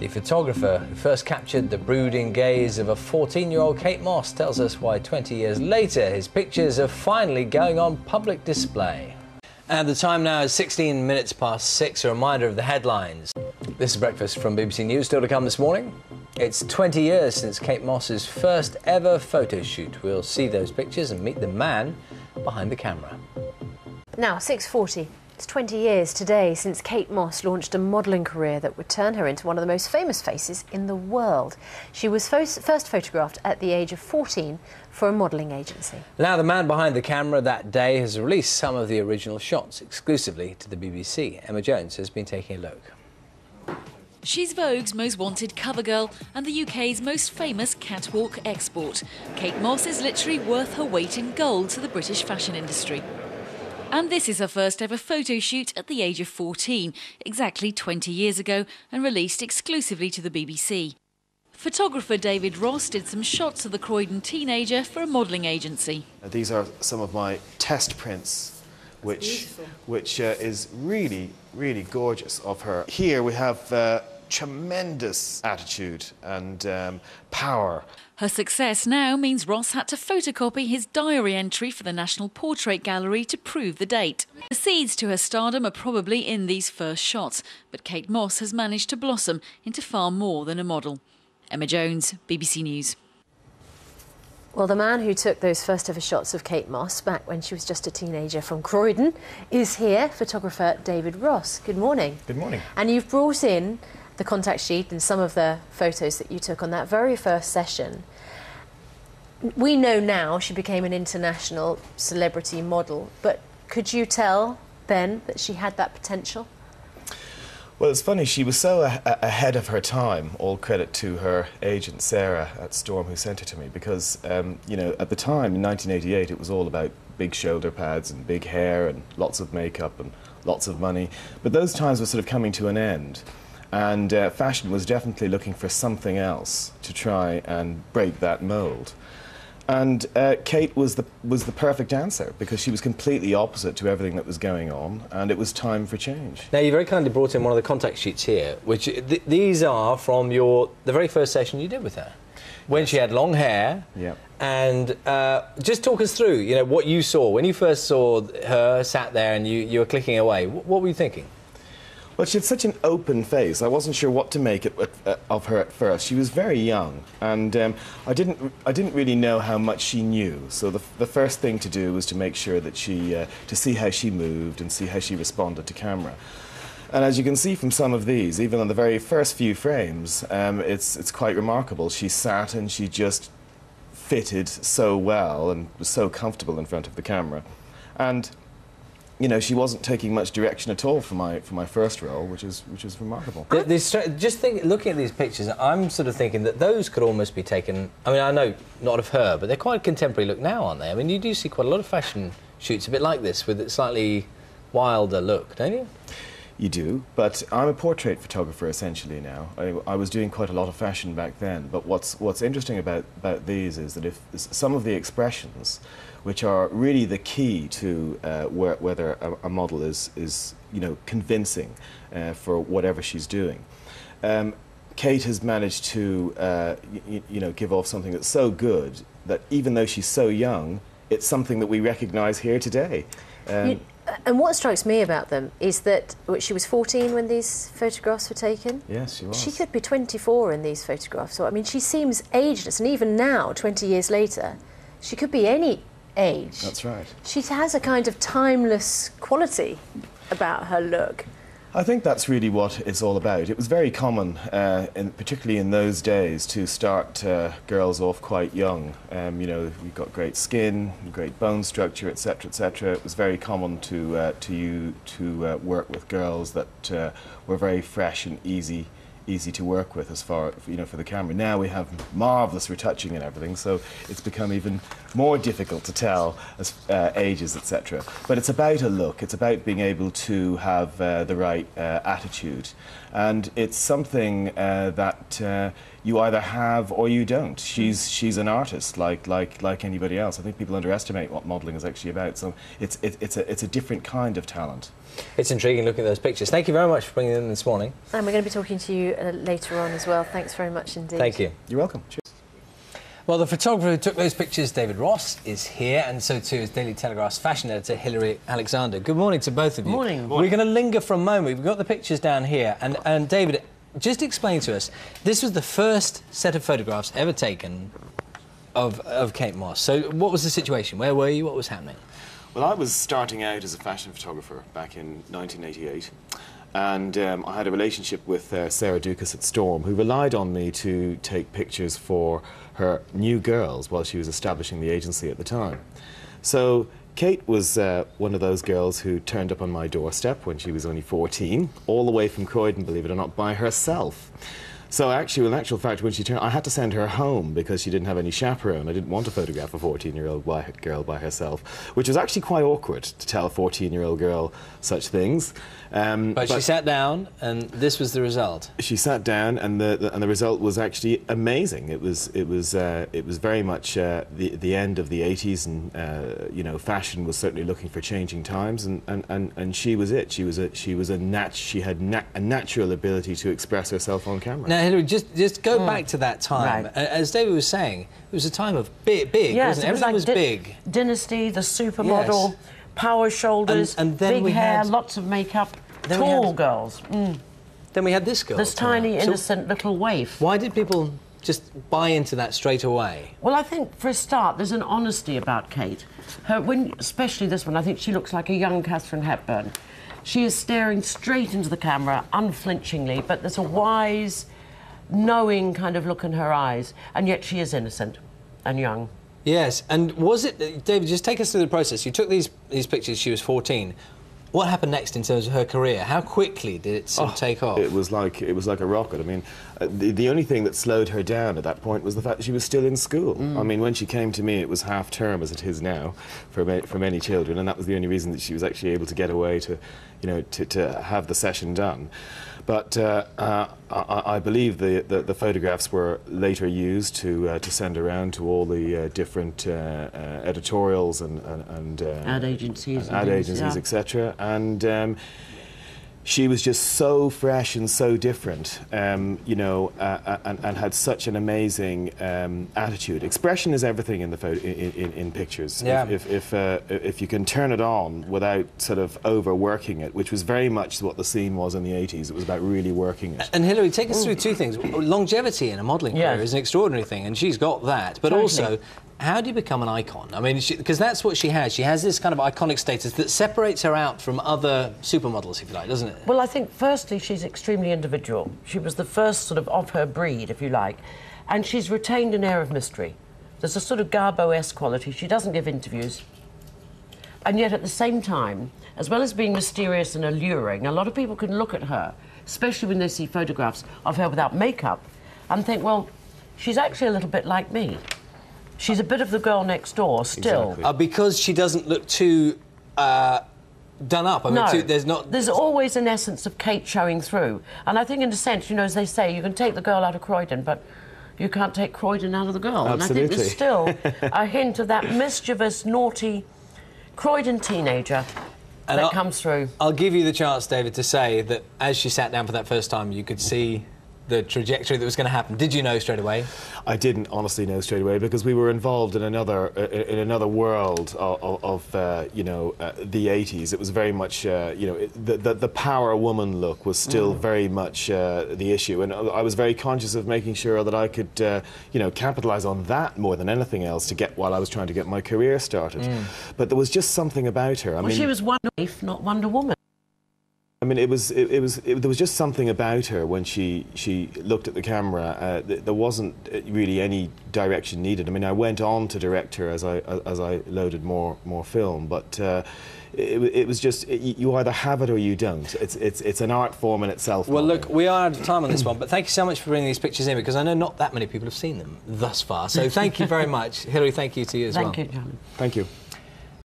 The photographer who first captured the brooding gaze of a 14-year-old Kate Moss tells us why 20 years later his pictures are finally going on public display. And the time now is 16 minutes past 6, a reminder of the headlines. This is Breakfast from BBC News, still to come this morning. It's 20 years since Kate Moss's first ever photo shoot. We'll see those pictures and meet the man behind the camera. Now, 6:40. It's 20 years today since Kate Moss launched a modelling career that would turn her into one of the most famous faces in the world. She was first photographed at the age of 14 for a modelling agency. Now, the man behind the camera that day has released some of the original shots exclusively to the BBC. Emma Jones has been taking a look. She's Vogue's most wanted cover girl and the UK's most famous catwalk export. Kate Moss is literally worth her weight in gold to the British fashion industry. And this is her first ever photo shoot at the age of 14, exactly 20 years ago, and released exclusively to the BBC. Photographer David Ross did some shots of the Croydon teenager for a modelling agency. These are some of my test prints, which is really, really gorgeous of her. Here we have tremendous attitude and power. Her success now means Ross had to photocopy his diary entry for the National Portrait Gallery to prove the date. The seeds to her stardom are probably in these first shots, but Kate Moss has managed to blossom into far more than a model. Emma Jones, BBC News. Well, the man who took those first ever shots of Kate Moss back when she was just a teenager from Croydon is here, photographer David Ross. Good morning. Good morning. And you've brought in the contact sheet and some of the photos that you took on that very first session. We know now she became an international celebrity model, but could you tell then that she had that potential? Well, it's funny, she was so ahead of her time, all credit to her agent Sarah at Storm who sent her to me, because, you know, at the time in 1988 it was all about big shoulder pads and big hair and lots of makeup and lots of money, but those times were sort of coming to an end. And fashion was definitely looking for something else to try and break that mould. And Kate was the perfect answer because she was completely opposite to everything that was going on, and it was time for change. Now, you very kindly brought in one of the contact sheets here, which these are from the very first session you did with her, when she had long hair. Yeah. And just talk us through, you know, what you saw when you first saw her sat there and you were clicking away. What were you thinking? Well, she had such an open face. I wasn't sure what to make of her at first. She was very young, and I didn't really know how much she knew. So the first thing to do was to make sure that to see how she moved and see how she responded to camera. And as you can see from some of these, even on the very first few frames, it's quite remarkable. She sat and she just fitted so well and was so comfortable in front of the camera, and you know, she wasn't taking much direction at all for my first role, which is remarkable. Looking at these pictures, I'm sort of thinking that those could almost be taken. I mean, I know not of her, but they're quite a contemporary look now, aren't they? I mean, you do see quite a lot of fashion shoots a bit like this with a slightly wilder look, don't you? You do, but I'm a portrait photographer essentially now. I was doing quite a lot of fashion back then, but what's interesting about these is that if some of the expressions, which are really the key to whether a model is you know, convincing for whatever she's doing. Kate has managed to you know, give off something that's so good that even though she's so young, it's something that we recognise here today. And what strikes me about them is that she was 14 when these photographs were taken. Yes, she was. She could be 24 in these photographs. So, I mean, she seems ageless, and even now, 20 years later, she could be any age. That's right. She has a kind of timeless quality about her look. I think that's really what it's all about. It was very common, particularly in those days, to start girls off quite young. You know, you've got great skin, great bone structure, etc., etc. It was very common to work with girls that were very fresh and easy to work with as far, you know, for the camera. Now we have marvellous retouching and everything, so it's become even more difficult to tell as ages, etc. But it's about a look. It's about being able to have the right attitude, and it's something that you either have or you don't. She's an artist like anybody else. I think people underestimate what modelling is actually about. So it's a different kind of talent. It's intriguing looking at those pictures. Thank you very much for bringing them in this morning. And we're going to be talking to you later on as well. Thanks very much indeed. Thank you. You're welcome. Cheers. Well, the photographer who took those pictures, David Ross, is here, and so too is Daily Telegraph's fashion editor, Hilary Alexander. Good morning to both of you. Morning. We're going to linger for a moment. We've got the pictures down here, and David, just explain to us, this was the first set of photographs ever taken of Kate Moss. So what was the situation? Where were you? What was happening? Well, I was starting out as a fashion photographer back in 1988. And I had a relationship with Sarah Dukas at Storm, who relied on me to take pictures for her new girls while she was establishing the agency at the time. So Kate was one of those girls who turned up on my doorstep when she was only 14, all the way from Croydon, believe it or not, by herself. So actually, in actual fact, when she turned, I had to send her home because she didn't have any chaperone. I didn't want to photograph a 14-year-old girl by herself, which was actually quite awkward to tell a 14-year-old girl such things. But she sat down, and this was the result. She sat down, and the result was actually amazing. It was very much the end of the 80s, and you know, fashion was certainly looking for changing times, and she was it. She had a natural ability to express herself on camera. Now, Hilary, just go back to that time. Right. As David was saying, it was a time of big, Yes, wasn't it? it was Everything like was big. Dynasty, the supermodel, Yes. power shoulders, And then big we hair, had- lots of makeup, Then we tall had- girls. Then we had this girl. This turn tiny, up. So innocent little waif. why did people just buy into that straight away? Well, I think for a start, there's an honesty about Kate. Especially this one, I think she looks like a young Katharine Hepburn. She is staring straight into the camera, unflinchingly, but there's a wise, knowing kind of look in her eyes, and yet she is innocent and young. Yes, and was it, David, just take us through the process. You took these pictures, she was 14. What happened next in terms of her career? How quickly did it sort of take off? It was like a rocket. I mean, the only thing that slowed her down at that point was the fact that she was still in school. I mean, when she came to me, it was half term, as it is now, for many children, and that was the only reason that she was actually able to get away to, you know, to have the session done. But I believe the photographs were later used to send around to all the different editorials and Ad agencies. ad agencies, etc. And she was just so fresh and so different, you know, and had such an amazing attitude. Expression is everything in in pictures. Yeah. If you can turn it on without sort of overworking it, which was very much what the scene was in the 80s. It was about really working it. And Hilary, take us through two things. Longevity in a modelling career is an extraordinary thing, and she's got that. But also, how do you become an icon? I mean, because that's what she has. She has this kind of iconic status that separates her out from other supermodels, if you like, doesn't it? Well, I think, firstly, she's extremely individual. She was the first sort of her breed, if you like, and she's retained an air of mystery. There's a sort of Garbo-esque quality. She doesn't give interviews. And yet, at the same time, as well as being mysterious and alluring, a lot of people can look at her, especially when they see photographs of her without makeup, and think, well, she's actually a little bit like me. She's a bit of the girl next door, still. Exactly. Because she doesn't look too done up. I mean, there's always an essence of Kate showing through. And I think, in a sense, you know, as they say, you can take the girl out of Croydon, but you can't take Croydon out of the girl. Absolutely. And I think there's still a hint of that mischievous, naughty Croydon teenager that comes through. I'll give you the chance, David, to say that as she sat down for that first time, you could see the trajectory that was going to happen. Did you know straight away? I didn't honestly know straight away because we were involved in another world of you know, the 80s. It was very much you know, the power woman look was still very much the issue, and I was very conscious of making sure that I could you know, capitalise on that more than anything else while I was trying to get my career started. But there was just something about her. I mean, she was Wonder Wife, not Wonder Woman. I mean, there was just something about her when she looked at the camera. There wasn't really any direction needed. I mean, I went on to direct her as I loaded more film, but it was just you either have it or you don't. It's an art form in itself. Well, look, we are out of time on this one, but thank you so much for bringing these pictures in, because I know not that many people have seen them thus far. So thank you very much, Hilary. Thank you to you as well. Thank you, John. Thank you.